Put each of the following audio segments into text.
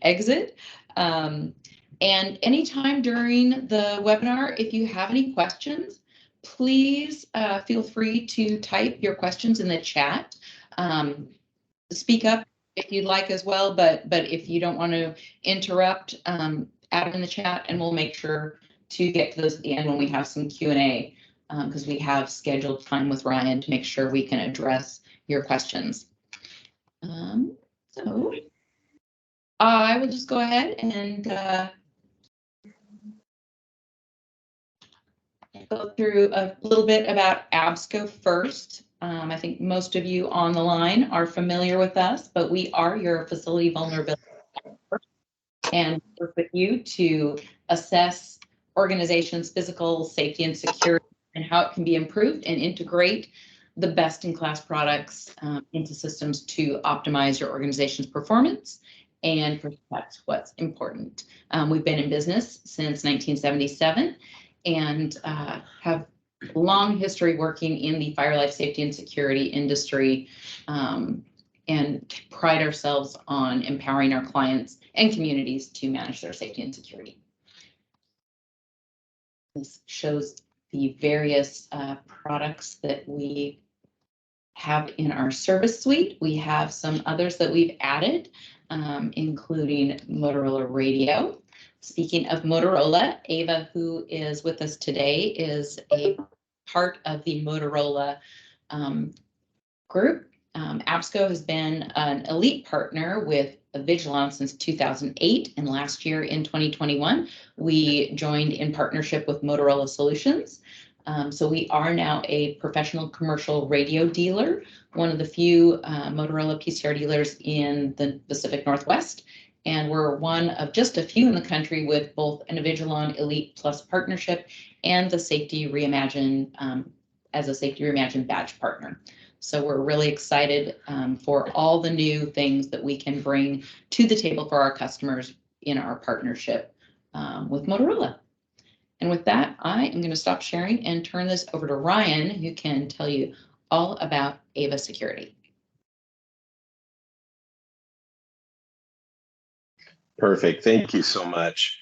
exit. And anytime during the webinar, if you have any questions, please feel free to type your questions in the chat. Speak up if you'd like as well, but if you don't want to interrupt, add them in the chat, and we'll make sure to get to those at the end when we have some Q&A, because we have scheduled time with Ryan to make sure we can address your questions. So I will just go ahead and go through a little bit about Absco first. I think most of you on the line are familiar with us, but we are your facility vulnerability expert and work with you to assess organizations' physical safety and security and how it can be improved, and integrate the best-in-class products into systems to optimize your organization's performance and protect what's important. We've been in business since 1977 and have long history working in the fire, life safety, and security industry, and pride ourselves on empowering our clients and communities to manage their safety and security. This shows the various products that we have in our service suite. We have some others that we've added, including Motorola Radio. Speaking of Motorola, Ava, who is with us today, is a part of the Motorola group. Absco has been an elite partner with Vigilance since 2008, and last year in 2021, we joined in partnership with Motorola Solutions. So we are now a professional commercial radio dealer, one of the few Motorola PCR dealers in the Pacific Northwest. And we're one of just a few in the country with both an Avigilon Elite Plus partnership and the Safety Reimagine as a Safety Reimagine badge partner. So we're really excited for all the new things that we can bring to the table for our customers in our partnership with Motorola. And with that, I am going to stop sharing and turn this over to Ryan, who can tell you all about AVA Security. Perfect. Thank you so much.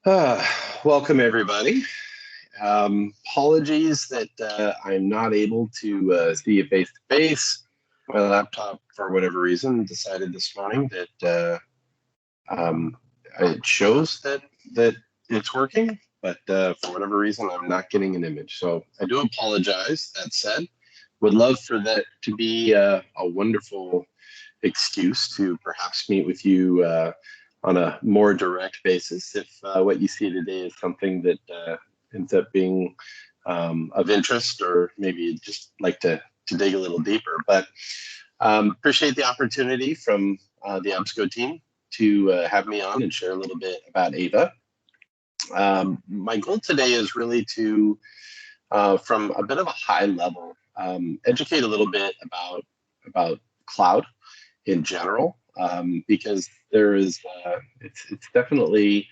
Welcome, everybody. Apologies that I'm not able to see you face to face. My laptop, for whatever reason, decided this morning that it shows that it's working, but for whatever reason, I'm not getting an image. So I do apologize. That said, would love for that to be a wonderful excuse to perhaps meet with you on a more direct basis if what you see today is something that ends up being of interest, or maybe you'd just like to dig a little deeper. But appreciate the opportunity from the Absco team to have me on and share a little bit about AVA. My goal today is really to, from a bit of a high level, educate a little bit about cloud in general, because there is it's definitely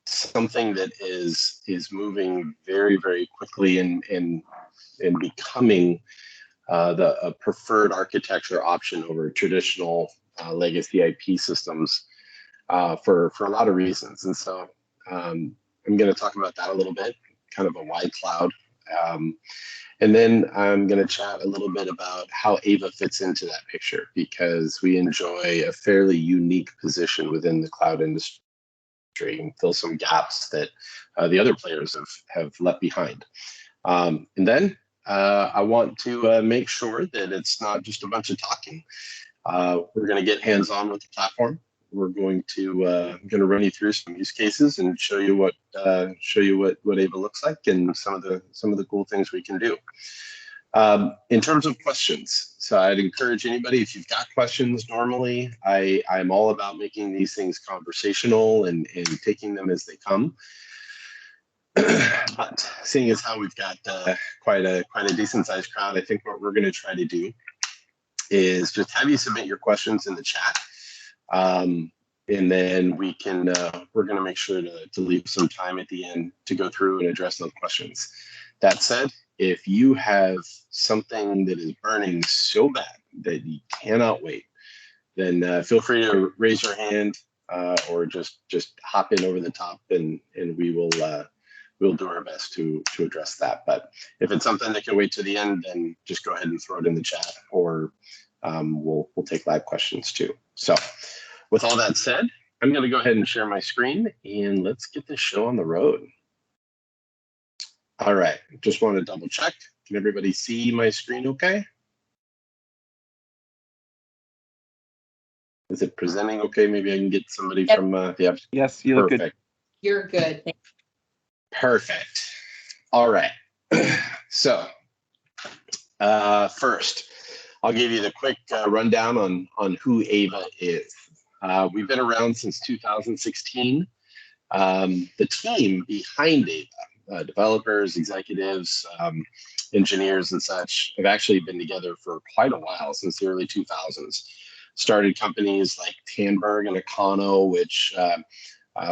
something that is moving very, very quickly in becoming a preferred architecture option over traditional legacy IP systems for a lot of reasons. And so I'm going to talk about that a little bit, kind of a wide cloud. And then I'm going to chat a little bit about how AVA fits into that picture, because we enjoy a fairly unique position within the cloud industry and fill some gaps that the other players have left behind. And then I want to make sure that it's not just a bunch of talking. We're going to get hands-on with the platform. We're going to run you through some use cases and show you what AVA looks like and some of the cool things we can do. In terms of questions, so I'd encourage anybody, if you've got questions. Normally, I'm all about making these things conversational and taking them as they come. But seeing as how we've got quite a decent sized crowd, I think what we're going to try to do is just have you submit your questions in the chat. And then we're going to make sure to leave some time at the end to go through and address those questions. That said, if you have something that is burning so bad that you cannot wait, then feel free to raise your hand or just hop in over the top, and we will we'll do our best to address that. But if it's something that can wait to the end, then just go ahead and throw it in the chat, or we'll take live questions too. So with all that said, I'm going to go ahead and share my screen, and let's get this show on the road. All right, just want to double check. Can everybody see my screen okay? Is it presenting okay? Maybe I can get somebody from the Yes, you look good. You're good. Perfect. All right. So first, I'll give you the quick rundown on who AVA is. We've been around since 2016. The team behind AVA, developers, executives, engineers, and such, have actually been together for quite a while, since the early 2000s. Started companies like Tandberg and Econo, which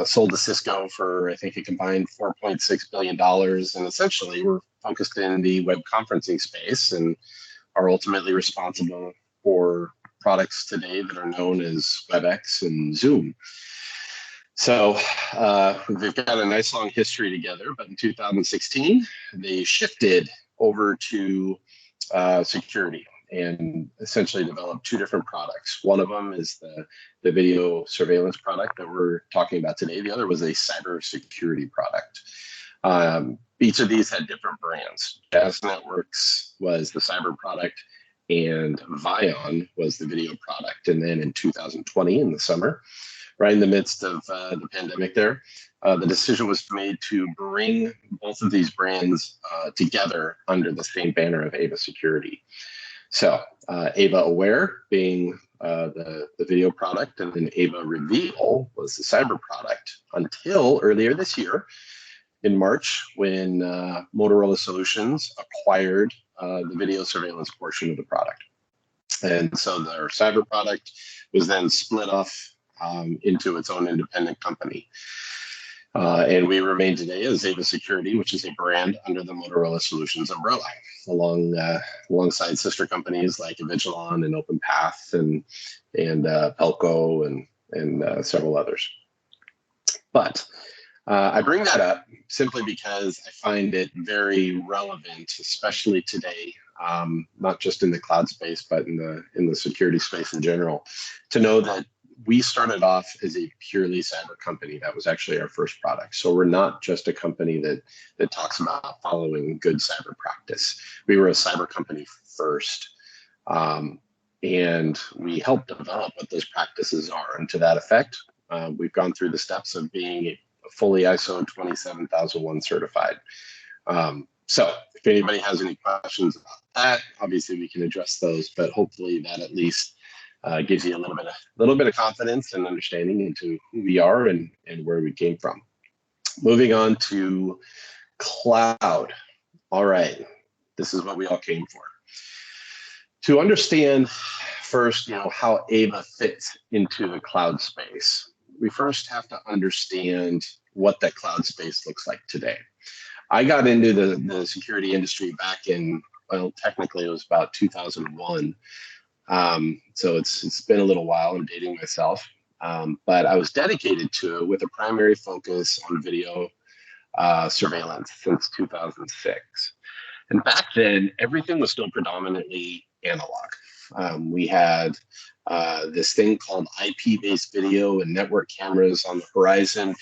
sold to Cisco for, I think, a combined $4.6 billion. And essentially, we're focused in the web conferencing space and are ultimately responsible for products today that are known as WebEx and Zoom. So they've got a nice long history together, but in 2016, they shifted over to security and essentially developed two different products. One of them is the video surveillance product that we're talking about today. The other was a cyber security product. Each of these had different brands. Jazz Networks was the cyber product, and Vion was the video product. And then in 2020, in the summer, right in the midst of the pandemic there, the decision was made to bring both of these brands together under the same banner of AVA Security. So AVA Aware being the video product, and then AVA Reveal was the cyber product, until earlier this year in March, when Motorola Solutions acquired the video surveillance portion of the product. And so their cyber product was then split off into its own independent company. And we remain today as AVA Security, which is a brand under the Motorola Solutions umbrella, alongside sister companies like Avigilon and OpenPath and Pelco and several others. But I bring that up simply because I find it very relevant, especially today, not just in the cloud space, but in the security space in general, to know that we started off as a purely cyber company. That was actually our first product. So we're not just a company that talks about following good cyber practice. We were a cyber company first, and we helped develop what those practices are. And to that effect, we've gone through the steps of being fully ISO 27001 certified. So if anybody has any questions about that, obviously we can address those, but hopefully that at least gives you a little bit of confidence and understanding into who we are and where we came from. Moving on to cloud. All right, this is what we all came for. To understand first, how AVA fits into the cloud space, we first have to understand what that cloud space looks like today. I got into the security industry back in, well, technically it was about 2001. So it's been a little while. I'm dating myself, but I was dedicated to it with a primary focus on video surveillance since 2006. And back then, everything was still predominantly analog. We had this thing called IP-based video and network cameras on the horizon.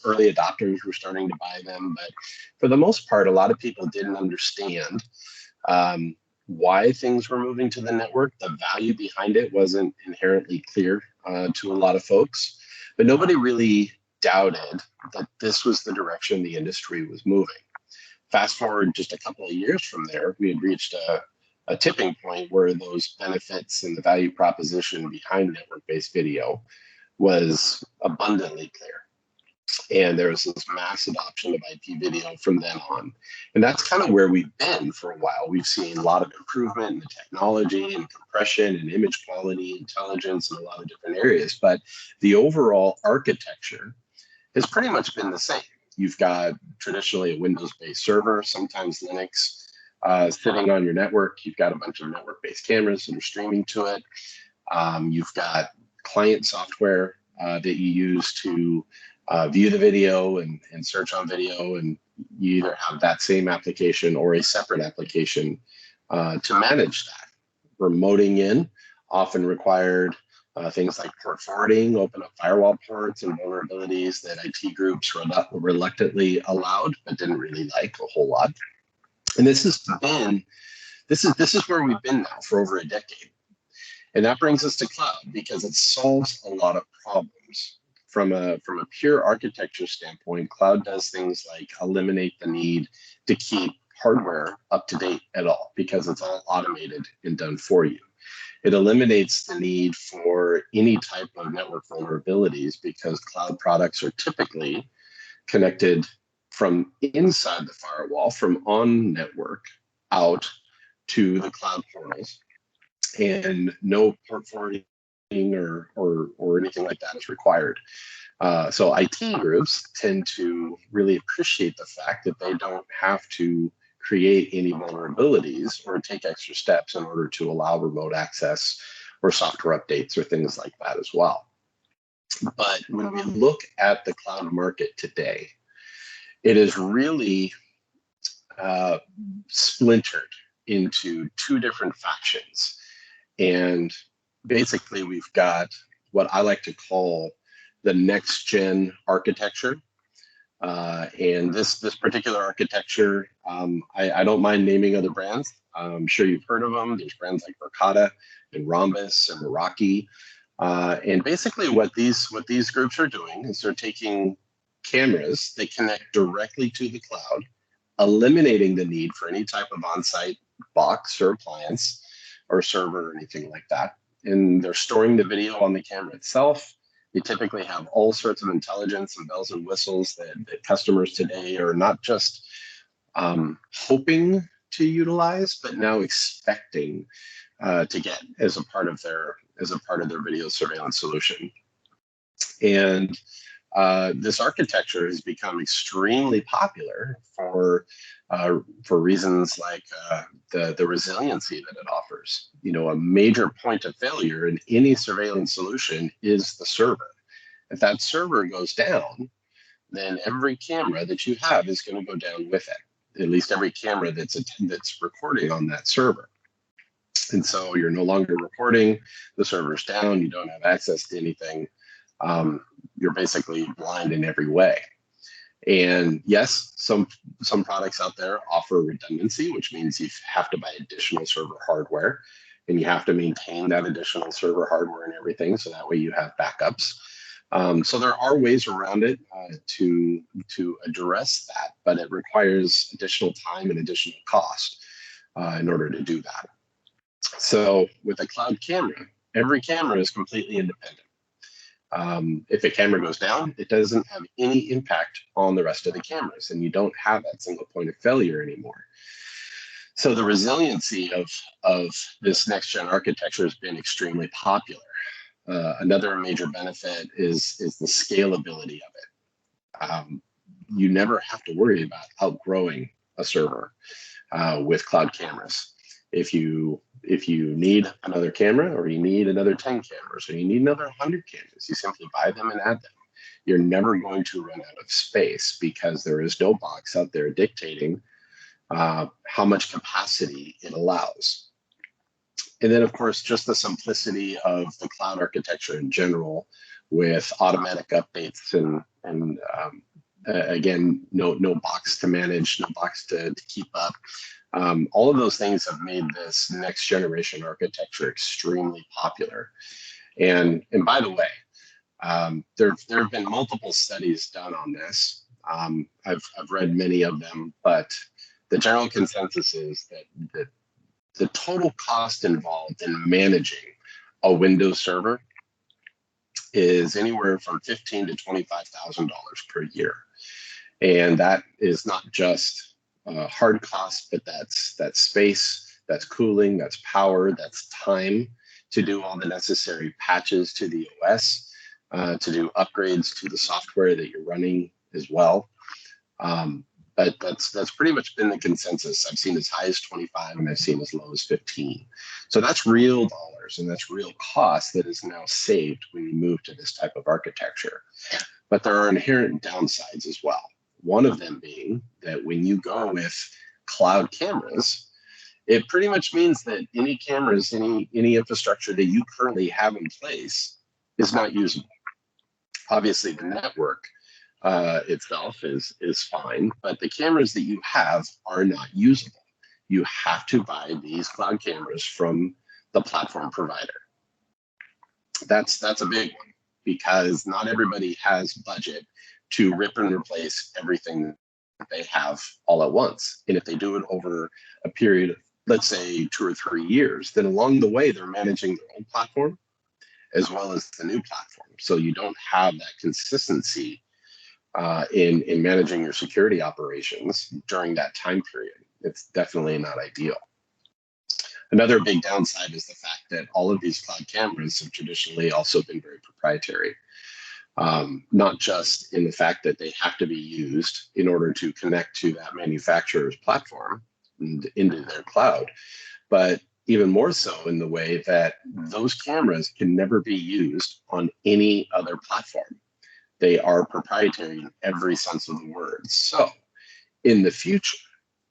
Early adopters were starting to buy them, but for the most part, a lot of people didn't understand why things were moving to the network. The value behind it wasn't inherently clear to a lot of folks, but nobody really doubted that this was the direction the industry was moving. Fast forward just a couple of years from there, we had reached a tipping point where those benefits and the value proposition behind network-based video was abundantly clear. And there was this mass adoption of IP video from then on. And that's kind of where we've been for a while. We've seen a lot of improvement in the technology and compression and image quality, intelligence in a lot of different areas. But the overall architecture has pretty much been the same. You've got traditionally a Windows-based server, sometimes Linux, sitting on your network. You've got a bunch of network-based cameras that are streaming to it. You've got client software that you use to view the video and search on video, and you either have that same application or a separate application to manage that. Remoting in often required things like port forwarding, open up firewall ports and vulnerabilities that IT groups reluctantly allowed, but didn't really like a whole lot. And this is where we've been now for over a decade. And that brings us to cloud because it solves a lot of problems. From a pure architecture standpoint, cloud does things like eliminate the need to keep hardware up to date at all because it's all automated and done for you. It eliminates the need for any type of network vulnerabilities because cloud products are typically connected from inside the firewall, from on network out to the cloud portals, and no port forwarding or anything like that is required. So IT groups tend to really appreciate the fact that they don't have to create any vulnerabilities or take extra steps in order to allow remote access or software updates or things like that as well. But when we look at the cloud market today, it is really splintered into two different factions. And basically, we've got what I like to call the next gen architecture. And this particular architecture, I don't mind naming other brands. I'm sure you've heard of them. There's brands like Verkada and Rhombus and Meraki. And basically what these groups are doing is they're taking cameras, they connect directly to the cloud, eliminating the need for any type of on-site box or appliance or server or anything like that. And they're storing the video on the camera itself. They typically have all sorts of intelligence and bells and whistles that customers today are not just hoping to utilize, but now expecting to get as a part of their video surveillance solution. And this architecture has become extremely popular for reasons like the resiliency that it offers. You know, a major point of failure in any surveillance solution is the server. If that server goes down, then every camera that you have is going to go down with it. At least every camera that's recording on that server. And so you're no longer recording, the server's down, you don't have access to anything. You're basically blind in every way. And yes, some products out there offer redundancy, which means you have to buy additional server hardware and you have to maintain that additional server hardware and everything. So that way you have backups. So there are ways around it to address that, but it requires additional time and additional cost in order to do that. So with a cloud camera, every camera is completely independent. If a camera goes down, it doesn't have any impact on the rest of the cameras, and you don't have that single point of failure anymore. So the resiliency of this next-gen architecture has been extremely popular. Another major benefit is the scalability of it. You never have to worry about outgrowing a server with cloud cameras. If you need another camera, or you need another 10 cameras, or you need another 100 cameras, you simply buy them and add them. You're never going to run out of space because there is no box out there dictating how much capacity it allows. And then, of course, just the simplicity of the cloud architecture in general, with automatic updates and again, no box to manage, no box to keep up. All of those things have made this next generation architecture extremely popular. And by the way, there have been multiple studies done on this. I've read many of them, but the general consensus is that the total cost involved in managing a Windows server is anywhere from $15,000 to $25,000 per year. And that is not just hard cost, but that's space, that's cooling, that's power, that's time to do all the necessary patches to the OS, to do upgrades to the software that you're running as well. But that's pretty much been the consensus. I've seen as high as 25 and I've seen as low as 15. So that's real dollars. hardwares, and that's real cost that is now saved when you move to this type of architecture. But there are inherent downsides as well. One of them being that when you go with cloud cameras, it pretty much means that any cameras, any infrastructure that you currently have in place is not usable. Obviously, the network itself is fine, but the cameras that you have are not usable. You have to buy these cloud cameras from the platform provider. That's a big one, because not everybody has budget to rip and replace everything that they have all at once. And if they do it over a period of, let's say, 2 or 3 years, then along the way, they're managing their own platform as well as the new platform. So you don't have that consistency in managing your security operations during that time period. It's definitely not ideal. Another big downside is the fact that all of these cloud cameras have traditionally also been very proprietary, not just in the fact that they have to be used in order to connect to that manufacturer's platform and into their cloud, but even more so in the way that those cameras can never be used on any other platform. They are proprietary in every sense of the word. So in the future,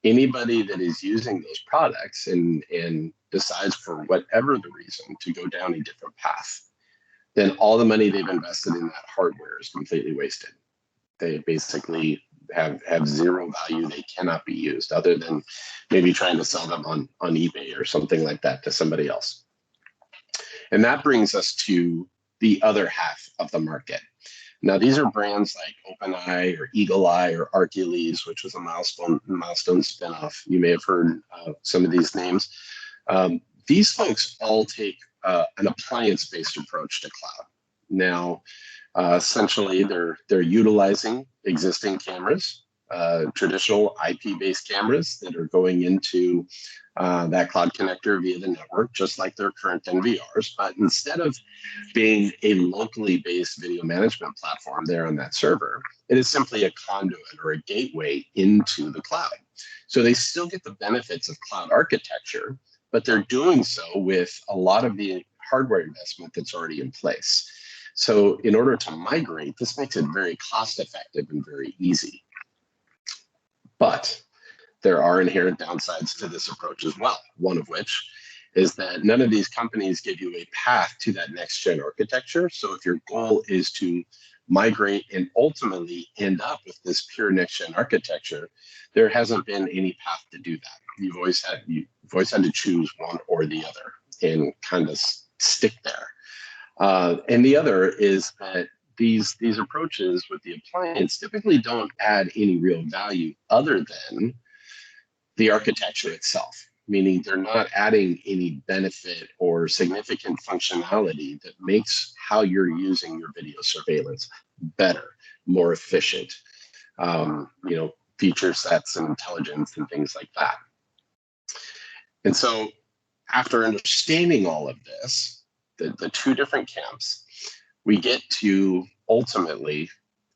anybody that is using those products and decides for whatever the reason to go down a different path, then all the money they've invested in that hardware is completely wasted. They basically have zero value. They cannot be used other than maybe trying to sell them on eBay or something like that to somebody else. And that brings us to the other half of the market. Now, these are brands like OpenEye or Eagle Eye or Arcules, which was a milestone spinoff. You may have heard some of these names. These folks all take an appliance-based approach to cloud. Now, essentially, they're utilizing existing cameras, traditional IP-based cameras that are going into that cloud connector via the network, just like their current NVRs. But instead of being a locally based video management platform there on that server, it is simply a conduit or a gateway into the cloud. So they still get the benefits of cloud architecture, but they're doing so with a lot of the hardware investment that's already in place. So in order to migrate, this makes it very cost effective and very easy. But there are inherent downsides to this approach as well, one of which is that none of these companies give you a path to that next gen architecture. So if your goal is to migrate and ultimately end up with this pure next gen architecture, there hasn't been any path to do that. You've always had to choose one or the other and kind of stick there. And the other is that these approaches with the appliance typically don't add any real value other than the architecture itself, meaning they're not adding any benefit or significant functionality that makes how you're using your video surveillance better, more efficient, feature sets and intelligence and things like that. And so after understanding all of this, the two different camps, we get to ultimately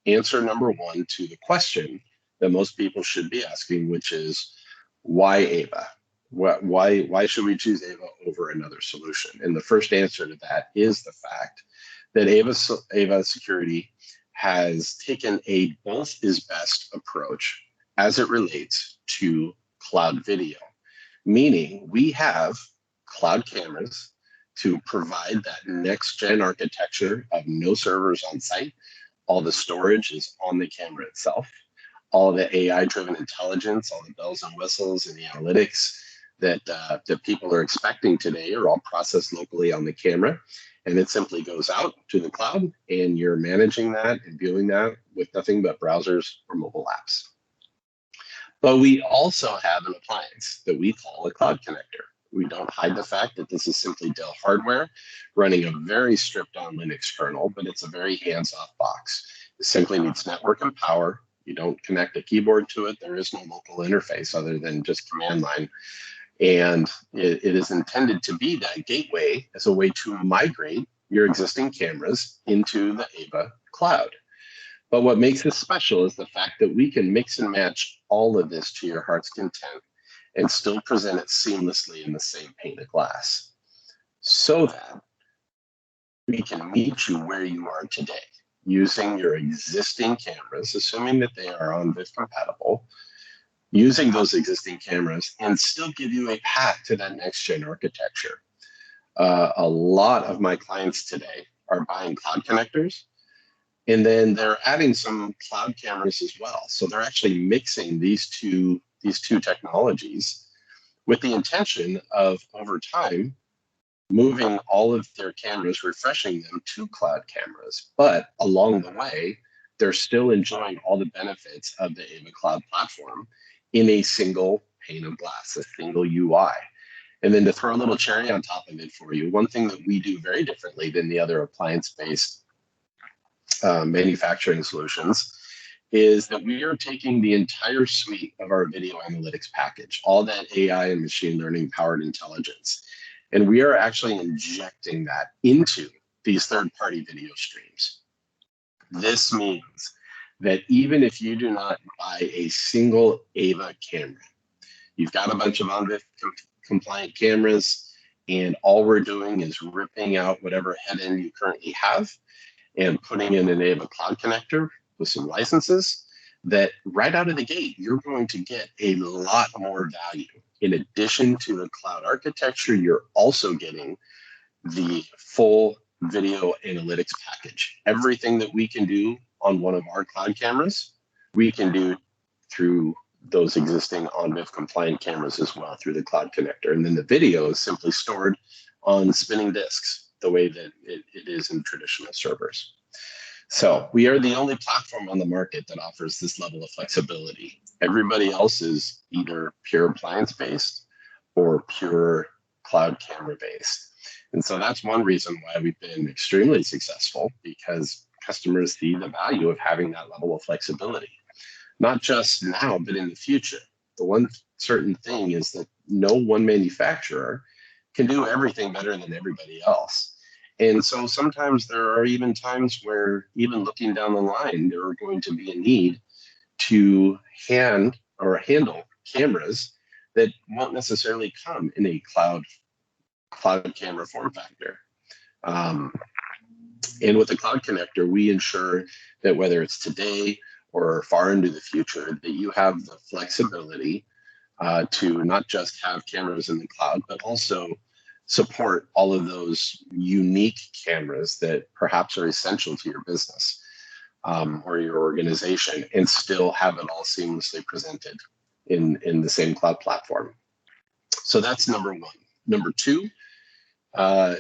answer number one to the question that most people should be asking, which is, why AVA? Why should we choose AVA over another solution? And the first answer to that is the fact that AVA Security has taken a both is best approach as it relates to cloud video, meaning we have cloud cameras to provide that next gen architecture of no servers on site. All the storage is on the camera itself. All the AI-driven intelligence, all the bells and whistles and the analytics that people are expecting today are all processed locally on the camera. And it simply goes out to the cloud, and you're managing that and viewing that with nothing but browsers or mobile apps. But we also have an appliance that we call a cloud connector. We don't hide the fact that this is simply Dell hardware running a very stripped down Linux kernel, but it's a very hands-off box. It simply needs network and power. You don't connect a keyboard to it. There is no local interface other than just command line. And it is intended to be that gateway as a way to migrate your existing cameras into the AVA cloud. But what makes this special is the fact that we can mix and match all of this to your heart's content and still present it seamlessly in the same pane of glass. so that we can meet you where you are today using your existing cameras, assuming that they are ONVIF compatible, using those existing cameras and still give you a path to that next gen architecture. A lot of my clients today are buying cloud connectors, and then they're adding some cloud cameras as well. So they're actually mixing these two technologies with the intention of, over time, moving all of their cameras, refreshing them to cloud cameras. But along the way, they're still enjoying all the benefits of the AVA Cloud platform in a single pane of glass, a single UI. And then to throw a little cherry on top of it for you, one thing that we do very differently than the other appliance-based manufacturing solutions is that we are taking the entire suite of our video analytics package, all that AI and machine learning powered intelligence, and we are actually injecting that into these third-party video streams. This means that even if you do not buy a single AVA camera, you've got a bunch of ONVIF compliant cameras, and all we're doing is ripping out whatever head end you currently have and putting in an AVA Cloud connector with some licenses, that right out of the gate, you're going to get a lot more value. In addition to the cloud architecture, you're also getting the full video analytics package. Everything that we can do on one of our cloud cameras, we can do through those existing ONVIF compliant cameras as well through the cloud connector. And then the video is simply stored on spinning disks the way that it is in traditional servers. So we are the only platform on the market that offers this level of flexibility. Everybody else is either pure appliance-based or pure cloud camera-based. And so that's one reason why we've been extremely successful, because customers see the value of having that level of flexibility, not just now, but in the future. The one certain thing is that no one manufacturer can do everything better than everybody else. And so sometimes there are even times where, even looking down the line, there are going to be a need to handle cameras that won't necessarily come in a cloud camera form factor. And with the cloud connector, we ensure that whether it's today or far into the future, that you have the flexibility to not just have cameras in the cloud, but also support all of those unique cameras that perhaps are essential to your business or your organization, and still have it all seamlessly presented in the same cloud platform. So that's number one. Number two,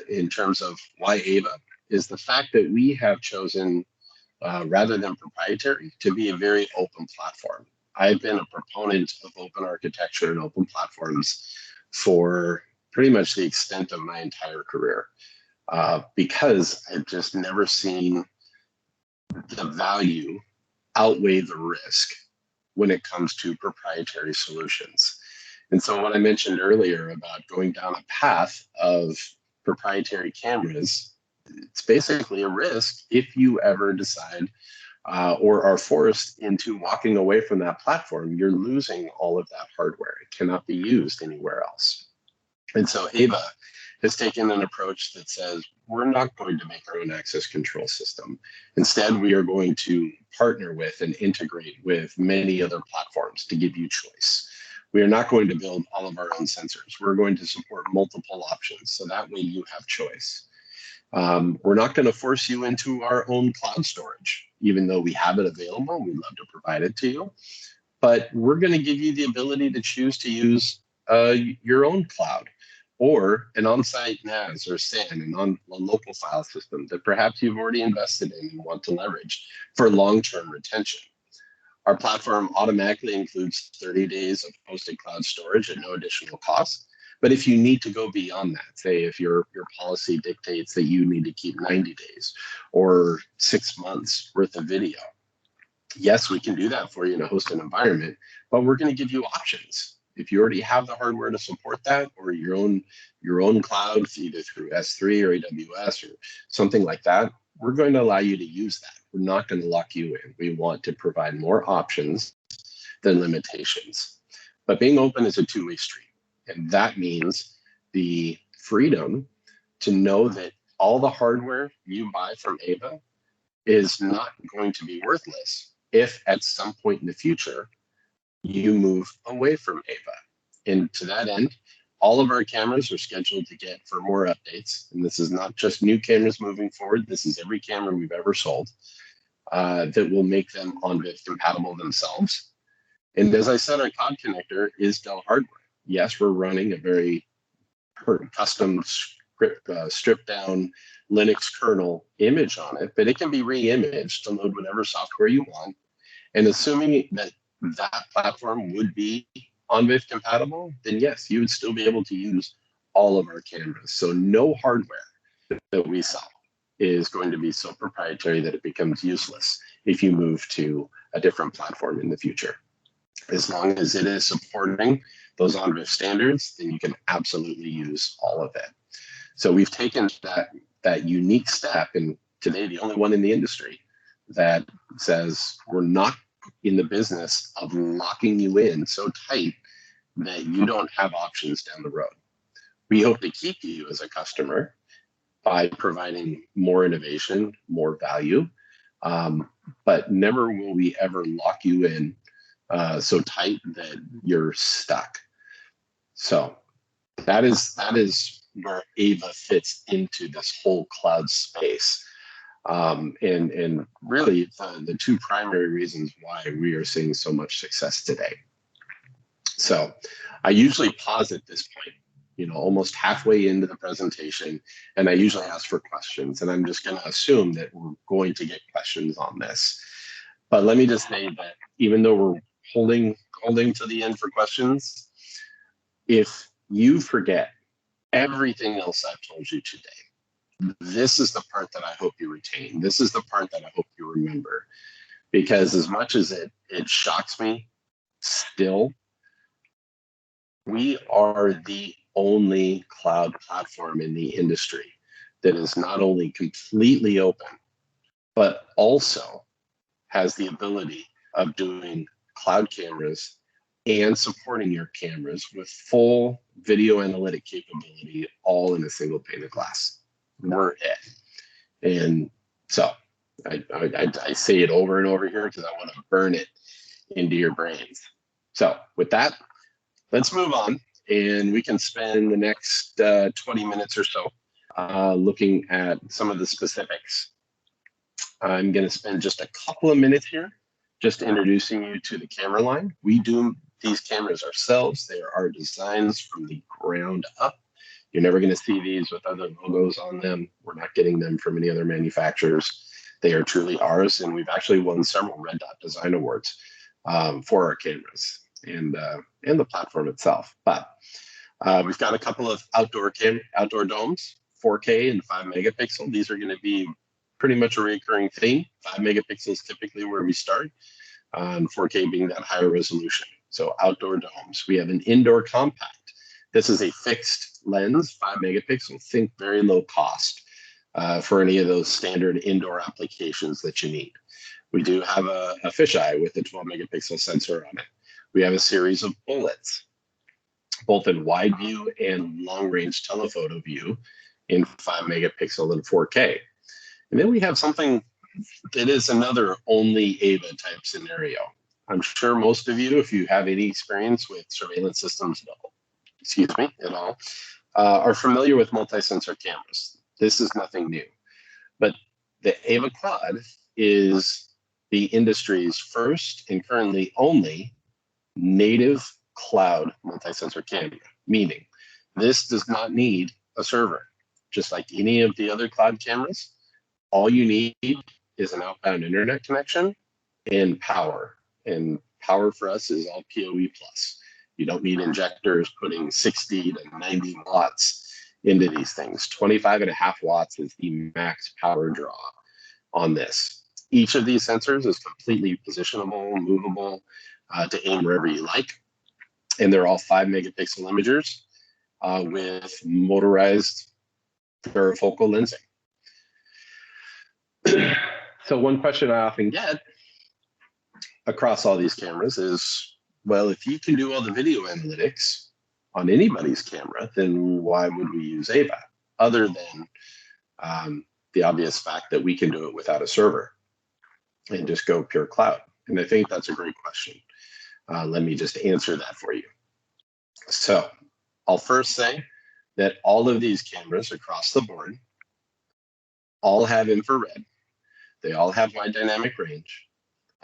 in terms of why AVA, is the fact that we have chosen, rather than proprietary, to be a very open platform. I've been a proponent of open architecture and open platforms for pretty much the extent of my entire career, because I've just never seen the value outweigh the risk when it comes to proprietary solutions. And so what I mentioned earlier about going down a path of proprietary cameras, it's basically a risk if you ever decide or are forced into walking away from that platform. You're losing all of that hardware. It cannot be used anywhere else. And so AVA has taken an approach that says, we're not going to make our own access control system. Instead, we are going to partner with and integrate with many other platforms to give you choice. We are not going to build all of our own sensors. We're going to support multiple options, so that way you have choice. We're not going to force you into our own cloud storage, even though we have it available. We'd love to provide it to you. But we're going to give you the ability to choose to use your own cloud, or an on-site NAS or SAN, a local file system that perhaps you've already invested in and want to leverage for long-term retention. Our platform automatically includes 30 days of hosted cloud storage at no additional cost. But if you need to go beyond that, say if your policy dictates that you need to keep 90 days or 6 months worth of video, yes, we can do that for you in a hosted environment, but we're going to give you options. If you already have the hardware to support that, or your own cloud, either through S3 or AWS or something like that, we're going to allow you to use that. We're not going to lock you in. We want to provide more options than limitations. But being open is a two-way street. And that means the freedom to know that all the hardware you buy from AVA is not going to be worthless if at some point in the future you move away from AVA. And to that end, all of our cameras are scheduled to get firmware updates. And this is not just new cameras moving forward. This is every camera we've ever sold that will make them ONVIF compatible themselves. And as I said, our cloud connector is Dell hardware. Yes, we're running a very custom stripped down Linux kernel image on it, but it can be re-imaged to load whatever software you want. And assuming that that platform would be ONVIF compatible, then yes, you would still be able to use all of our cameras. So no hardware that we sell is going to be so proprietary that it becomes useless if you move to a different platform in the future. As long as it is supporting those ONVIF standards, then you can absolutely use all of it. So we've taken that unique step, and today the only one in the industry that says we're not in the business of locking you in so tight that you don't have options down the road. We hope to keep you as a customer by providing more innovation, more value, but never will we ever lock you in so tight that you're stuck. So that is where AVA fits into this whole cloud space. And really the two primary reasons why we are seeing so much success today. So I usually pause at this point, almost halfway into the presentation, and I usually ask for questions, and I'm just going to assume that we're going to get questions on this. But let me just say that even though we're holding to the end for questions, if you forget everything else I've told you today, this is the part that I hope you retain. This is the part that I hope you remember, because as much as it shocks me still, we are the only cloud platform in the industry that is not only completely open, but also has the ability of doing cloud cameras and supporting your cameras with full video analytic capability, all in a single pane of glass. We're it. And so I say it over and over here because I want to burn it into your brains. So with that, let's move on, and we can spend the next 20 minutes or so looking at some of the specifics. I'm going to spend just a couple of minutes here just introducing you to the camera line. We do these cameras ourselves. They are our designs from the ground up. You're never going to see these with other logos on them. We're not getting them from any other manufacturers. They are truly ours, and we've actually won several Red Dot Design Awards for our cameras and the platform itself. But we've got a couple of outdoor domes, 4K and 5 megapixel. These are going to be pretty much a recurring theme. 5 megapixels typically where we start, and 4K being that higher resolution. So outdoor domes. We have an indoor compact. This is a fixed lens, 5 megapixel. Think very low cost for any of those standard indoor applications that you need. We do have a fisheye with a 12 megapixel sensor on it. We have a series of bullets, both in wide view and long range telephoto view in 5 megapixel and 4K. And then we have something that is another only AVA type scenario. I'm sure most of you, if you have any experience with surveillance systems at all, are familiar with multi-sensor cameras. This is nothing new. But the AVA Quad is the industry's first and currently only native cloud multi-sensor camera, meaning this does not need a server. Just like any of the other cloud cameras, all you need is an outbound internet connection and power. And power for us is all PoE plus. You don't need injectors putting 60 to 90 watts into these things. 25.5 watts is the max power draw on this. Each of these sensors is completely positionable, movable to aim wherever you like. And they're all 5 megapixel imagers with motorized varifocal lensing. So one question I often get across all these cameras is, well, if you can do all the video analytics on anybody's camera, then why would we use AVA? other than the obvious fact that we can do it without a server and just go pure cloud? And I think that's a great question. Let me just answer that for you. So I'll first say that all of these cameras across the board all have infrared. They all have wide dynamic range,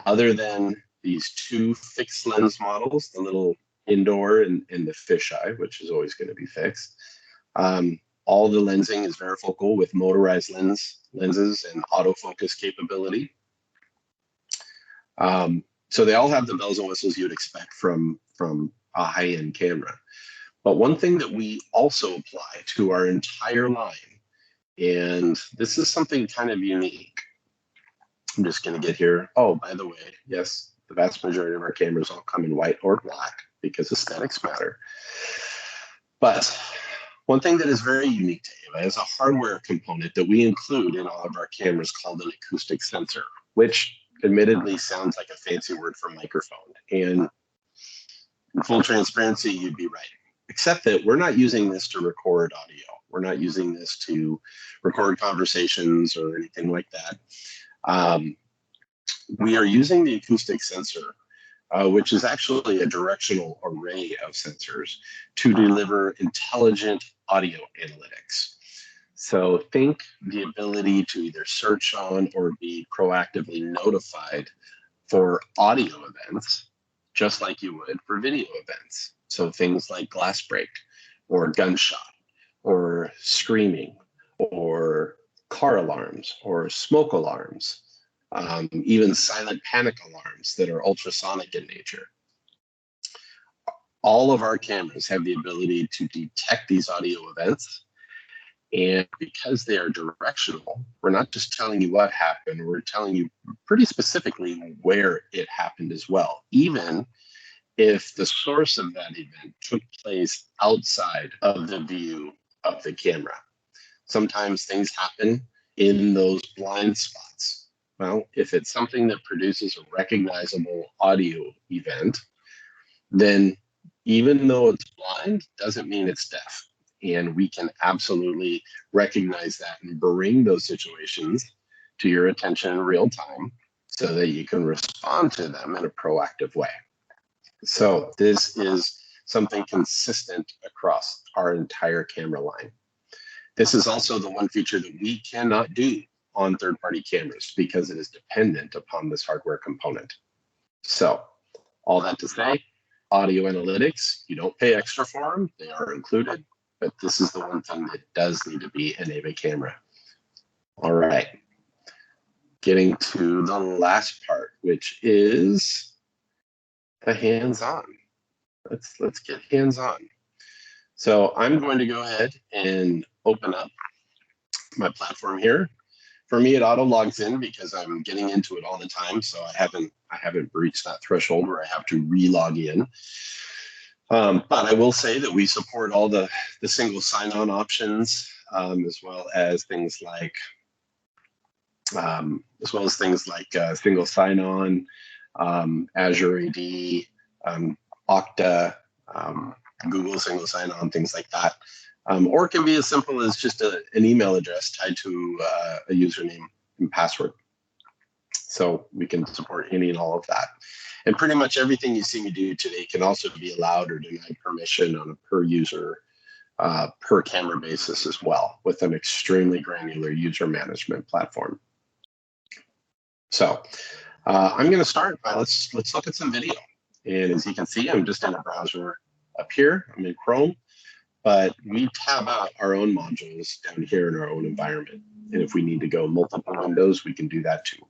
other than these two fixed lens models, the little indoor and the fisheye, which is always going to be fixed. All the lensing is varifocal with motorized lenses and autofocus capability. So they all have the bells and whistles you'd expect from a high-end camera. But one thing that we also apply to our entire line, and this is something kind of unique. I'm just going to get here. Oh, by the way, yes, the vast majority of our cameras all come in white or black because aesthetics matter. But one thing that is very unique to AVA is a hardware component that we include in all of our cameras called an acoustic sensor, which admittedly sounds like a fancy word for microphone. And in full transparency, you'd be right. Except that we're not using this to record audio. We're not using this to record conversations or anything like that. We are using the acoustic sensor, which is actually a directional array of sensors to deliver intelligent audio analytics. So think the ability to either search on or be proactively notified for audio events, just like you would for video events. So things like glass break or gunshot or screaming or car alarms or smoke alarms, even silent panic alarms that are ultrasonic in nature. All of our cameras have the ability to detect these audio events. And because they are directional, we're not just telling you what happened, we're telling you pretty specifically where it happened as well, even if the source of that event took place outside of the view of the camera. Sometimes things happen in those blind spots. Well, if it's something that produces a recognizable audio event, then even though it's blind, doesn't mean it's deaf. And we can absolutely recognize that and bring those situations to your attention in real time so that you can respond to them in a proactive way. So this is something consistent across our entire camera line. This is also the one feature that we cannot do on third-party cameras because it is dependent upon this hardware component. So all that to say, audio analytics, you don't pay extra for them, they are included, but this is the one thing that does need to be an AVA camera. All right, getting to the last part, which is the hands-on. Let's get hands-on. So I'm going to go ahead and open up my platform here. For me, it auto logs in because I'm getting into it all the time, so I haven't breached that threshold where I have to re-log in. But I will say that we support all the single sign-on options, as well as things like single sign-on, Azure AD, Okta, Google single sign-on, things like that. Or it can be as simple as just an email address tied to a username and password. So we can support any and all of that. And pretty much everything you see me do today can also be allowed or denied permission on a per user, per camera basis as well, with an extremely granular user management platform. So I'm going to start by let's look at some video. And as you can see, I'm just in a browser up here. I'm in Chrome, but we tab out our own modules down here in our own environment. And if we need to go multiple windows, we can do that too.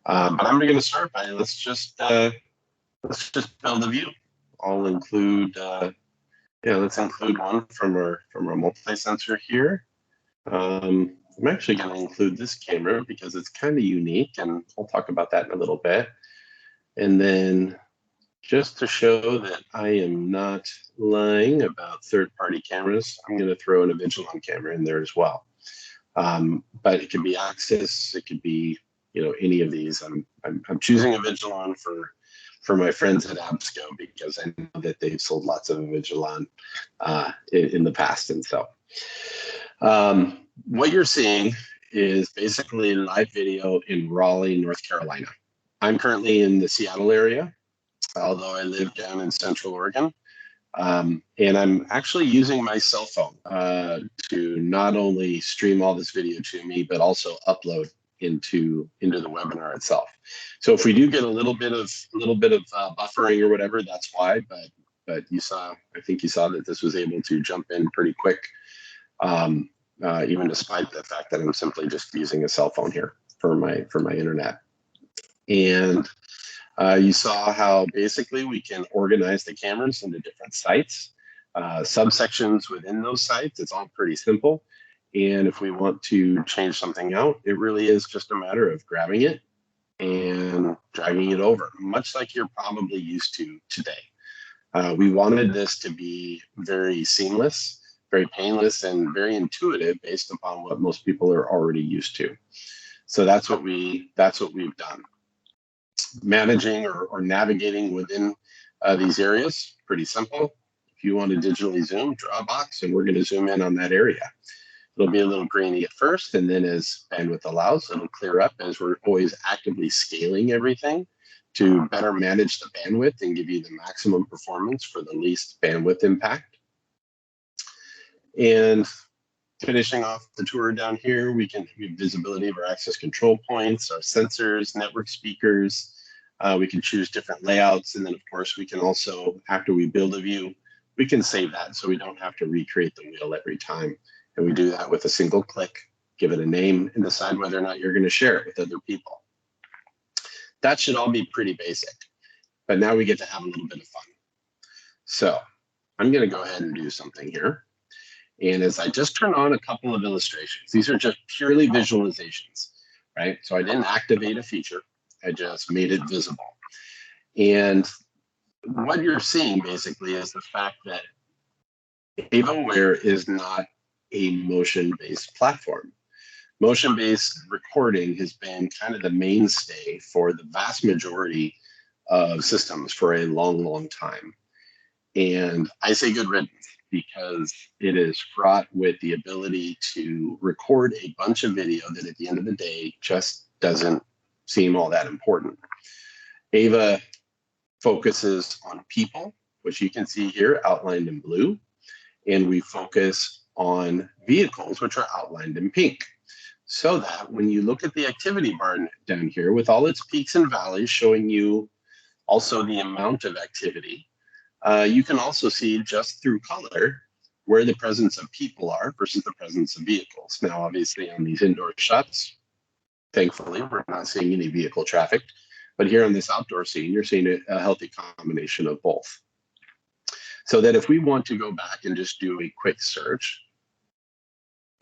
But I'm going to start by let's just build a view. I'll include let's include one from our multi-sensor here. I'm actually going to include this camera because it's kind of unique, and I'll talk about that in a little bit. And then just to show that I am not lying about third-party cameras, I'm going to throw in a Vigilon camera in there as well. But it could be Axis, it could be any of these. I'm choosing a Vigilon for my friends at Absco because I know that they've sold lots of Vigilon in the past, and so What you're seeing is basically live video in Raleigh, North Carolina. I'm currently in the Seattle area, although I live down in Central Oregon. And I'm actually using my cell phone to not only stream all this video to me, but also upload into the webinar itself. So if we do get a little bit of buffering or whatever, that's why. But I think you saw that this was able to jump in pretty quick, even despite the fact that I'm simply just using a cell phone here for my internet. And you saw how basically we can organize the cameras into different sites, subsections within those sites. It's all pretty simple. And if we want to change something out, it really is just a matter of grabbing it and dragging it over, much like you're probably used to today. We wanted this to be very seamless, very painless, and very intuitive based upon what most people are already used to. So that's what we've done. Managing or navigating within these areas, pretty simple. If you want to digitally zoom, draw a box, and we're going to zoom in on that area. It'll be a little grainy at first, and then as bandwidth allows, it'll clear up as we're always actively scaling everything to better manage the bandwidth and give you the maximum performance for the least bandwidth impact. And finishing off the tour down here, we have visibility of our access control points, our sensors, network speakers. We can choose different layouts. And then of course we can also, after we build a view, we can save that so we don't have to recreate the wheel every time. And we do that with a single click, give it a name, and decide whether or not you're going to share it with other people. That should all be pretty basic, but now we get to have a little bit of fun. So I'm going to go ahead and do something here. And as I just turn on a couple of illustrations, these are just purely visualizations, right? So I didn't activate a feature, I just made it visible. And what you're seeing basically is the fact that AVAware is not a motion-based platform. Motion-based recording has been kind of the mainstay for the vast majority of systems for a long, long time. And I say good riddance because it is fraught with the ability to record a bunch of video that at the end of the day just doesn't seem all that important. AVA focuses on people, which you can see here outlined in blue, and we focus on vehicles, which are outlined in pink. So that when you look at the activity bar down here with all its peaks and valleys showing you also the amount of activity, you can also see just through color where the presence of people are versus the presence of vehicles. Now, obviously on these indoor shots, thankfully, we're not seeing any vehicle traffic, but here on this outdoor scene, you're seeing a healthy combination of both. So that if we want to go back and just do a quick search,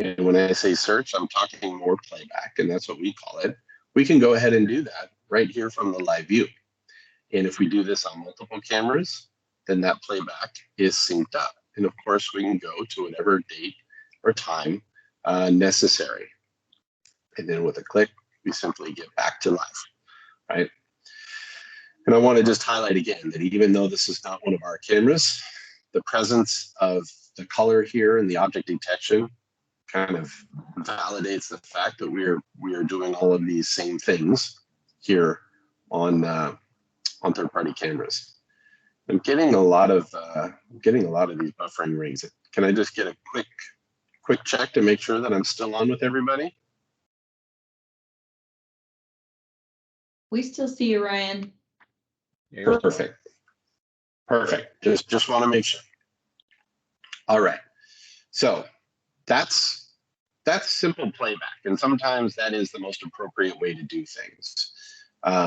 and when I say search, I'm talking more playback, and that's what we call it. We can go ahead and do that right here from the live view. And if we do this on multiple cameras, then that playback is synced up. And of course, we can go to whatever date or time necessary. And then with a click, we simply get back to life, right? And I want to just highlight again that even though this is not one of our cameras, the presence of the color here and the object detection kind of validates the fact that we are doing all of these same things here on third-party cameras. I'm getting a lot of these buffering rings. Can I just get a quick check to make sure that I'm still on with everybody? We still see you, Ryan. Perfect. Just want to make sure. All right. So that's simple playback, and sometimes that is the most appropriate way to do things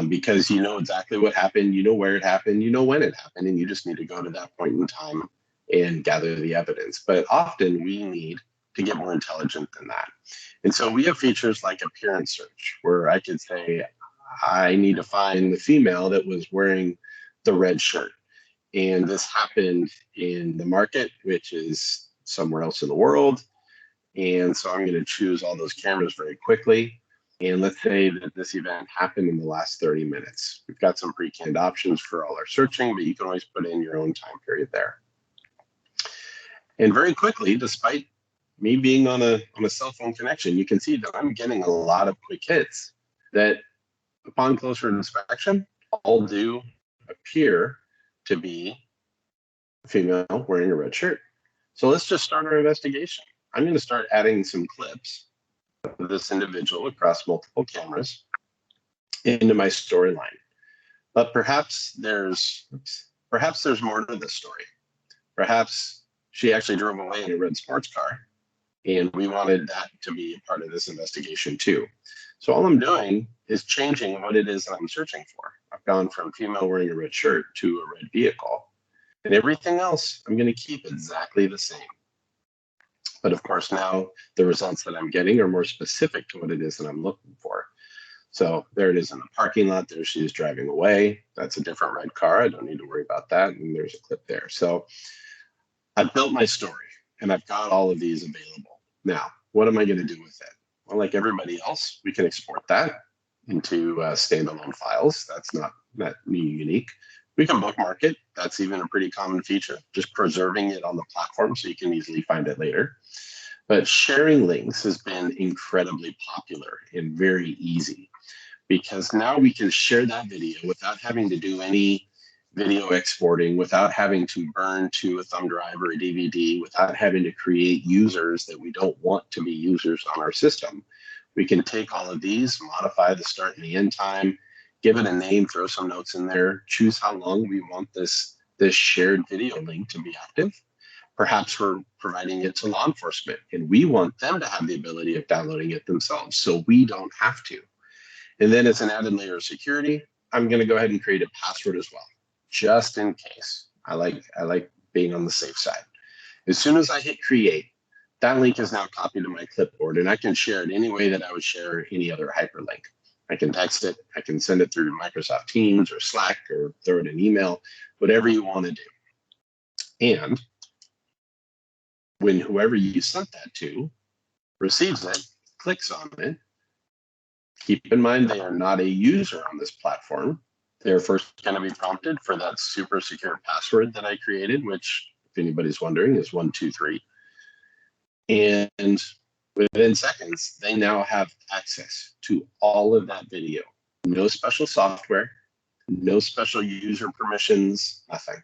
because you know exactly what happened, you know where it happened, you know when it happened, and you just need to go to that point in time and gather the evidence. But often we need to get more intelligent than that. And so we have features like appearance search, where I could say, I need to find the female that was wearing the red shirt. And this happened in the market, which is somewhere else in the world. And so I'm going to choose all those cameras very quickly. And let's say that this event happened in the last 30 minutes. We've got some pre-canned options for all our searching, but you can always put in your own time period there. And very quickly, despite me being on a cell phone connection, you can see that I'm getting a lot of quick hits that upon closer inspection, all do appear to be a female wearing a red shirt. So let's just start our investigation. I'm going to start adding some clips of this individual across multiple cameras into my storyline. But perhaps there's more to this story. Perhaps she actually drove away in a red sports car, and we wanted that to be a part of this investigation too. So all I'm doing is changing what it is that I'm searching for. I've gone from female wearing a red shirt to a red vehicle, and everything else I'm going to keep exactly the same. But of course, now the results that I'm getting are more specific to what it is that I'm looking for. So there it is in the parking lot. There she is driving away. That's a different red car. I don't need to worry about that. And there's a clip there. So I've built my story, and I've got all of these available. Now, what am I going to do with it? Well, like everybody else, we can export that into standalone files. That's not unique. We can bookmark it. That's even a pretty common feature, just preserving it on the platform so you can easily find it later. But sharing links has been incredibly popular and very easy, because now we can share that video without having to do any video exporting, without having to burn to a thumb drive or a DVD, without having to create users that we don't want to be users on our system. We can take all of these, modify the start and the end time, give it a name, throw some notes in there, choose how long we want this shared video link to be active. Perhaps we're providing it to law enforcement, and we want them to have the ability of downloading it themselves, so we don't have to. And then as an added layer of security, I'm going to go ahead and create a password as well, just in case. I like being on the safe side. As soon as I hit create, that link is now copied to my clipboard, and I can share it any way that I would share any other hyperlink. I can text it, I can send it through Microsoft Teams or Slack, or throw it in email, whatever you want to do. And when whoever you sent that to receives it, clicks on it, keep in mind they are not a user on this platform. They're first going to be prompted for that super secure password that I created, which, if anybody's wondering, is 123. And within seconds, they now have access to all of that video. No special software, no special user permissions, nothing.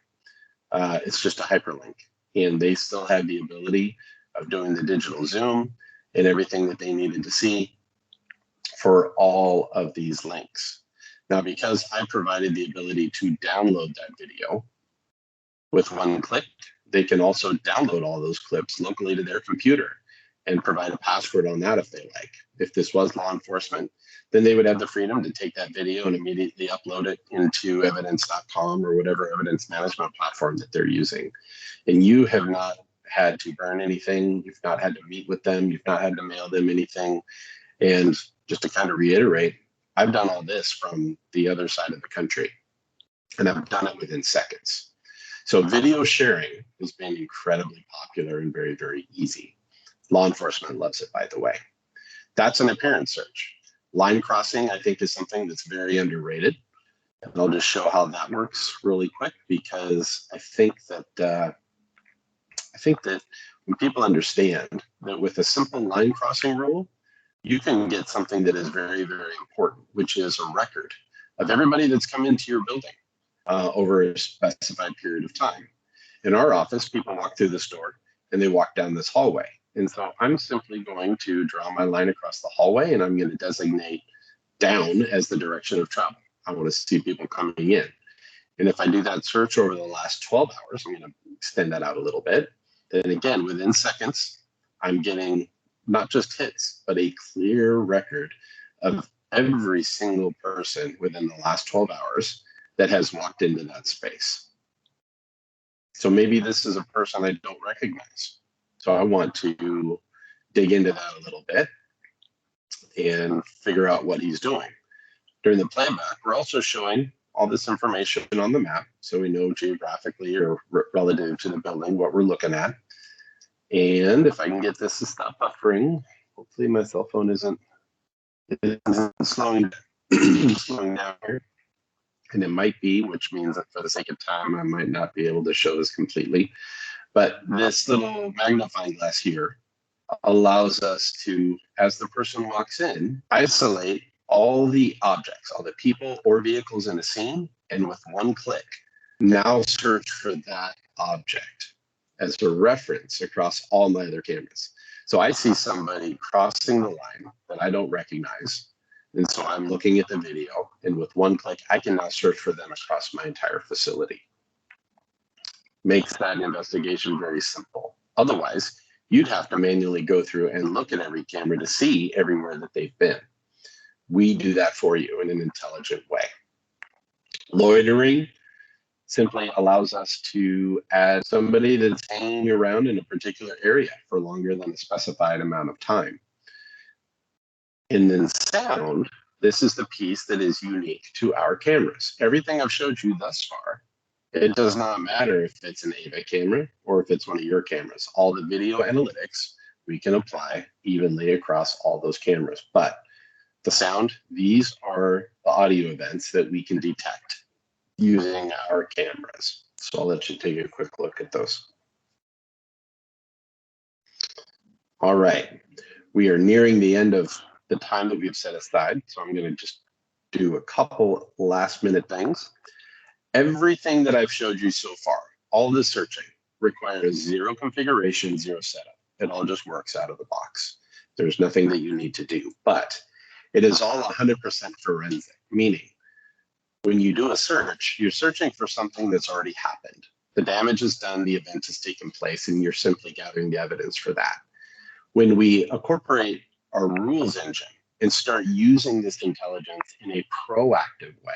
It's just a hyperlink. And they still have the ability of doing the digital zoom and everything that they needed to see for all of these links. Now, because I provided the ability to download that video with one click, they can also download all those clips locally to their computer and provide a password on that if they like. If this was law enforcement, then they would have the freedom to take that video and immediately upload it into evidence.com or whatever evidence management platform that they're using. And you have not had to burn anything. You've not had to meet with them. You've not had to mail them anything. And just to kind of reiterate, I've done all this from the other side of the country, and I've done it within seconds. So video sharing has been incredibly popular and very, very easy. Law enforcement loves it, by the way. That's an appearance search. Line crossing, I think, is something that's very underrated. And I'll just show how that works really quick, because I think that when people understand that with a simple line crossing rule, you can get something that is very, very important, which is a record of everybody that's come into your building over a specified period of time. In our office, people walk through this door and they walk down this hallway. And so I'm simply going to draw my line across the hallway, and I'm going to designate down as the direction of travel. I want to see people coming in. And if I do that search over the last 12 hours, I'm going to extend that out a little bit. Then again, within seconds, I'm getting not just hits, but a clear record of every single person within the last 12 hours that has walked into that space. So maybe this is a person I don't recognize. So I want to dig into that a little bit and figure out what he's doing. During the playback, we're also showing all this information on the map, so we know geographically or relative to the building what we're looking at. And if I can get this to stop buffering, hopefully my cell phone isn't slowing down here. And it might be, which means that for the sake of time, I might not be able to show this completely. But this little magnifying glass here allows us to, as the person walks in, isolate all the objects, all the people or vehicles in a scene, and with one click, now search for that object as a reference across all my other cameras. So I see somebody crossing the line that I don't recognize. And so I'm looking at the video, and with one click, I can now search for them across my entire facility. Makes that investigation very simple. Otherwise, you'd have to manually go through and look at every camera to see everywhere that they've been. We do that for you in an intelligent way. Loitering simply allows us to add somebody that's hanging around in a particular area for longer than a specified amount of time. And then sound, this is the piece that is unique to our cameras. Everything I've showed you thus far, it does not matter if it's an AVA camera or if it's one of your cameras. All the video analytics we can apply evenly across all those cameras. But the sound, these are the audio events that we can detect using our cameras. So I'll let you take a quick look at those. All right, we are nearing the end of the time that we've set aside. So I'm going to just do a couple last minute things. Everything that I've showed you so far, all this searching requires zero configuration, zero setup. It all just works out of the box. There's nothing that you need to do, but it is all 100% forensic, meaning when you do a search, you're searching for something that's already happened. The damage is done, the event has taken place, and you're simply gathering the evidence for that. When we incorporate our rules engine and start using this intelligence in a proactive way,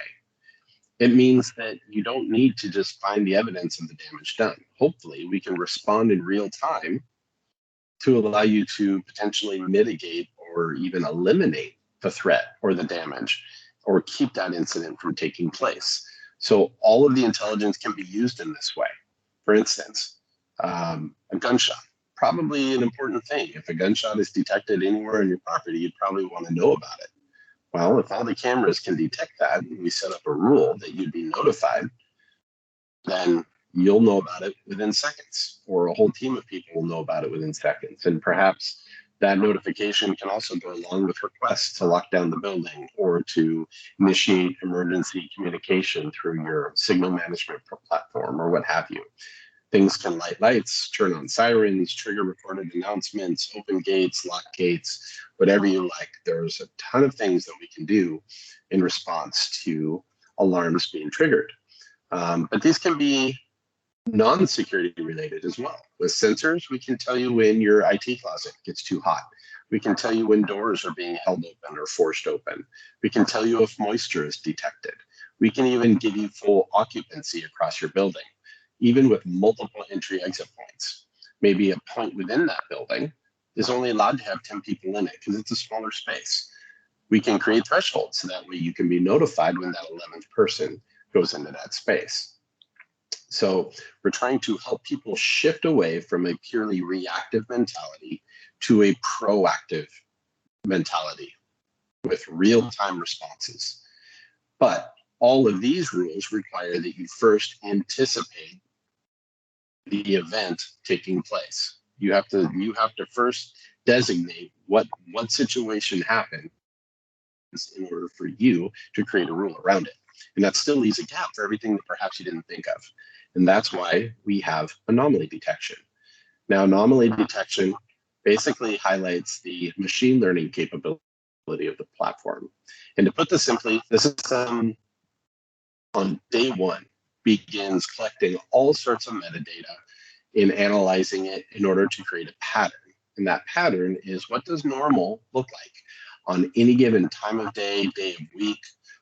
it means that you don't need to just find the evidence of the damage done. Hopefully, we can respond in real time to allow you to potentially mitigate or even eliminate the threat or the damage, or keep that incident from taking place. So all of the intelligence can be used in this way. For instance, a gunshot, probably an important thing. If a gunshot is detected anywhere on your property, you'd probably want to know about it. Well, if all the cameras can detect that, and we set up a rule that you'd be notified, then you'll know about it within seconds, or a whole team of people will know about it within seconds. And perhaps that notification can also go along with requests to lock down the building or to initiate emergency communication through your signal management platform or what have you. Things can light lights, turn on sirens, trigger recorded announcements, open gates, lock gates, whatever you like. There's a ton of things that we can do in response to alarms being triggered. But these can be non-security related as well. With sensors, we can tell you when your IT closet gets too hot. We can tell you when doors are being held open or forced open. We can tell you if moisture is detected. We can even give you full occupancy across your building, even with multiple entry-exit points. Maybe a point within that building is only allowed to have 10 people in it because it's a smaller space. We can create thresholds so that way you can be notified when that 11th person goes into that space. So we're trying to help people shift away from a purely reactive mentality to a proactive mentality with real-time responses. But all of these rules require that you first anticipate the event taking place. You have to first designate what situation happened in order for you to create a rule around it. And that still leaves a gap for everything that perhaps you didn't think of. And that's why we have anomaly detection. Now, anomaly detection basically highlights the machine learning capability of the platform. And to put this simply, the system on day one begins collecting all sorts of metadata and analyzing it in order to create a pattern. And that pattern is, what does normal look like on any given time of day of week,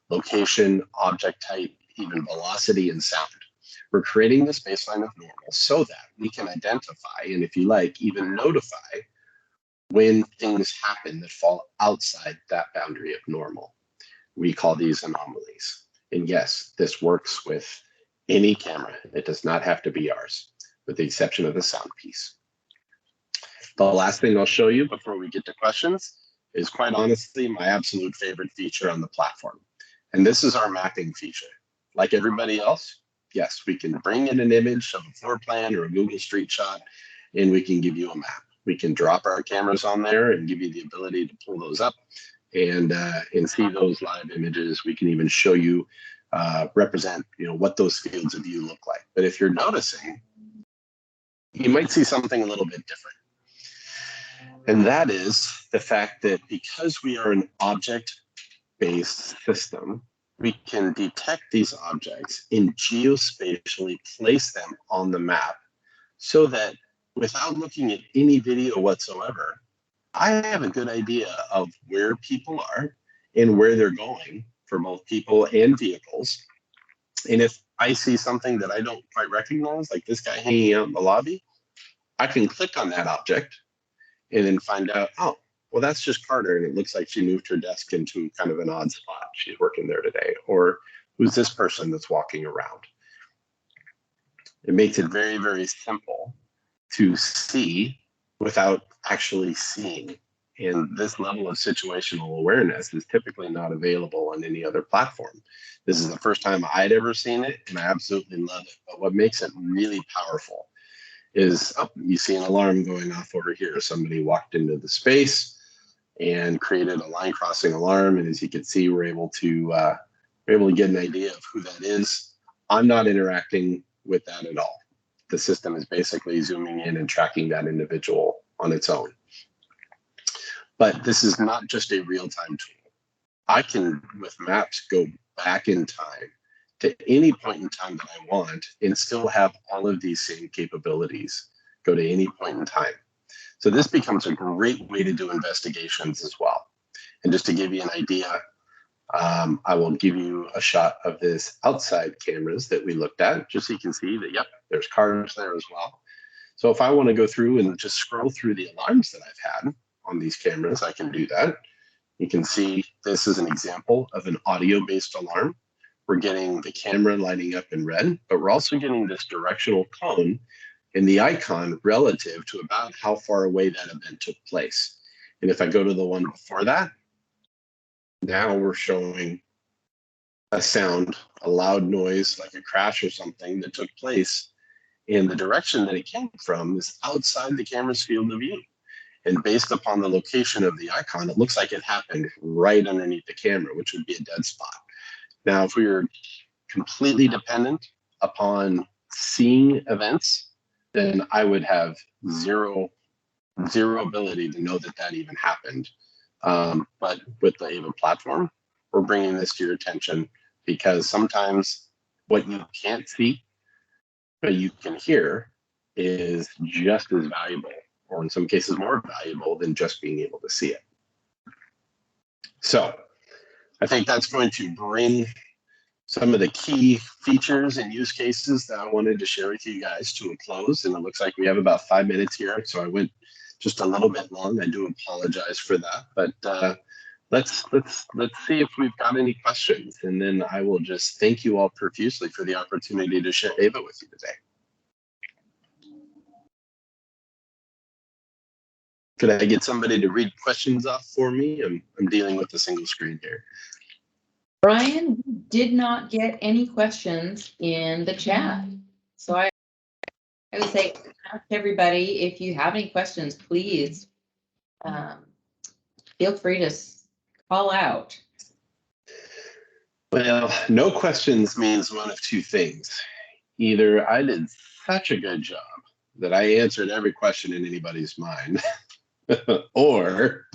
location, object type, even velocity and sound. We're creating this baseline of normal so that we can identify, and if you like, even notify when things happen that fall outside that boundary of normal. We call these anomalies. And yes, this works with any camera. It does not have to be ours, with the exception of the sound piece. The last thing I'll show you before we get to questions is, quite honestly, my absolute favorite feature on the platform. And this is our mapping feature. Like everybody else, yes, we can bring in an image of a floor plan or a Google Street shot, and we can give you a map. We can drop our cameras on there and give you the ability to pull those up and see those live images. We can even show you, represent, what those fields of view look like. But if you're noticing, you might see something a little bit different. And that is the fact that because we are an object-based system, we can detect these objects and geospatially place them on the map so that without looking at any video whatsoever, I have a good idea of where people are and where they're going for both people and vehicles. And if I see something that I don't quite recognize, like this guy hanging out in the lobby, I can click on that object and then find out, oh, well, that's just Carter, and it looks like she moved her desk into kind of an odd spot. She's working there today. Or who's this person that's walking around? It makes it very, very simple to see without actually seeing. And this level of situational awareness is typically not available on any other platform. This is the first time I'd ever seen it, and I absolutely love it. But what makes it really powerful is, oh, you see an alarm going off over here. Somebody walked into the space and created a line crossing alarm. And as you can see, we're able to get an idea of who that is. I'm not interacting with that at all. The system is basically zooming in and tracking that individual on its own. But this is not just a real-time tool. I can, with maps, go back in time to any point in time that I want and still have all of these same capabilities go to any point in time. So this becomes a great way to do investigations as well. And just to give you an idea, I will give you a shot of this outside cameras that we looked at, just so you can see that, yep, there's cars there as well. So if I want to go through and just scroll through the alarms that I've had on these cameras, I can do that. You can see this is an example of an audio-based alarm. We're getting the camera lighting up in red, but we're also getting this directional cone in the icon relative to about how far away that event took place. And if I go to the one before that, now we're showing a sound, a loud noise, like a crash or something that took place. And the direction that it came from is outside the camera's field of view. And based upon the location of the icon, it looks like it happened right underneath the camera, which would be a dead spot. Now, if we were completely dependent upon seeing events, then I would have zero ability to know that even happened. But with the AVA platform, we're bringing this to your attention because sometimes what you can't see, but you can hear, is just as valuable, or in some cases more valuable, than just being able to see it. So I think that's going to bring some of the key features and use cases that I wanted to share with you guys to a close. And it looks like we have about 5 minutes here, so I went just a little bit long. I do apologize for that, but let's see if we've got any questions, and then I will just thank you all profusely for the opportunity to share AVA with you today. Could I get somebody to read questions off for me? I'm dealing with a single screen here. Brian, we did not get any questions in the chat. So I would say, ask everybody, if you have any questions, please feel free to call out. Well, no questions means one of two things. Either I did such a good job that I answered every question in anybody's mind, or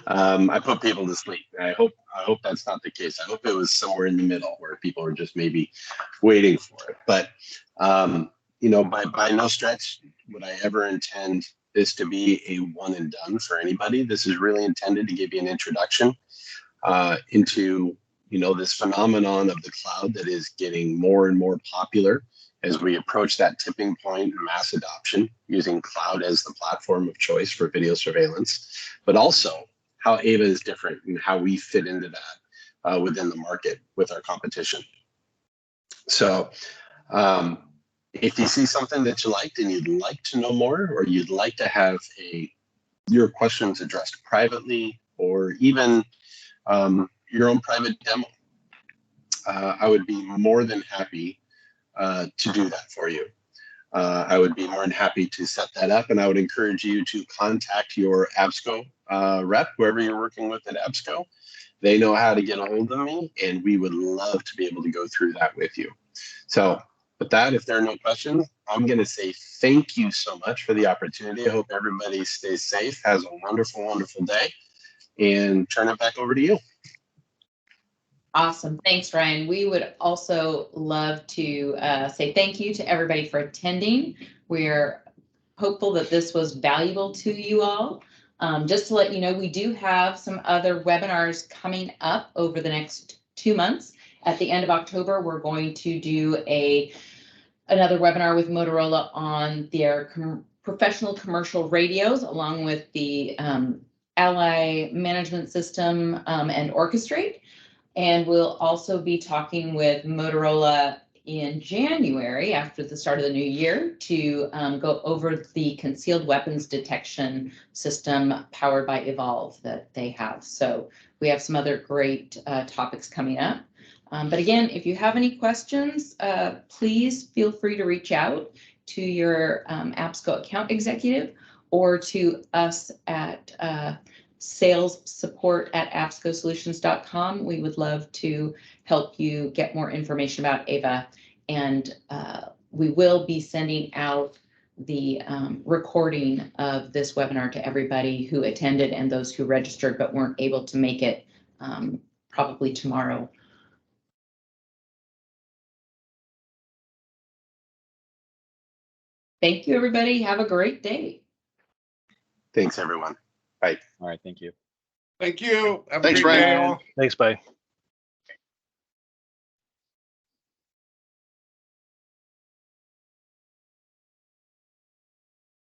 I put people to sleep. I hope that's not the case. I hope it was somewhere in the middle where people are just maybe waiting for it. But by no stretch would I ever intend this to be a one and done for anybody. This is really intended to give you an introduction into this phenomenon of the cloud that is getting more and more popular as we approach that tipping point, mass adoption, using cloud as the platform of choice for video surveillance, but also how AVA is different and how we fit into that within the market with our competition. So if you see something that you liked and you'd like to know more, or you'd like to have your questions addressed privately, or even your own private demo, I would be more than happy to do that for you. I would be more than happy to set that up, and I would encourage you to contact your Absco rep, whoever you're working with at Absco. They know how to get a hold of me, and we would love to be able to go through that with you. So with that, if there are no questions, I'm going to say thank you so much for the opportunity. I hope everybody stays safe, has a wonderful, wonderful day, and turn it back over to you. Awesome. Thanks, Ryan. We would also love to say thank you to everybody for attending. We're hopeful that this was valuable to you all. Just to let you know, we do have some other webinars coming up over the next 2 months. At the end of October, we're going to do another webinar with Motorola on their professional commercial radios, along with the Ally Management System and Orchestrate. And we'll also be talking with Motorola in January, after the start of the new year, to go over the concealed weapons detection system powered by Evolve that they have. So we have some other great topics coming up. But again, if you have any questions, please feel free to reach out to your Absco account executive or to us at sales support@abscosolutions.com. We would love to help you get more information about AVA, and we will be sending out the recording of this webinar to everybody who attended and those who registered but weren't able to make it probably tomorrow. Thank you, everybody. Have a great day. Thanks, everyone. Bye. All right, thank you. Thank you. Have a Thanks, great day, Brian. all. Thanks, bye.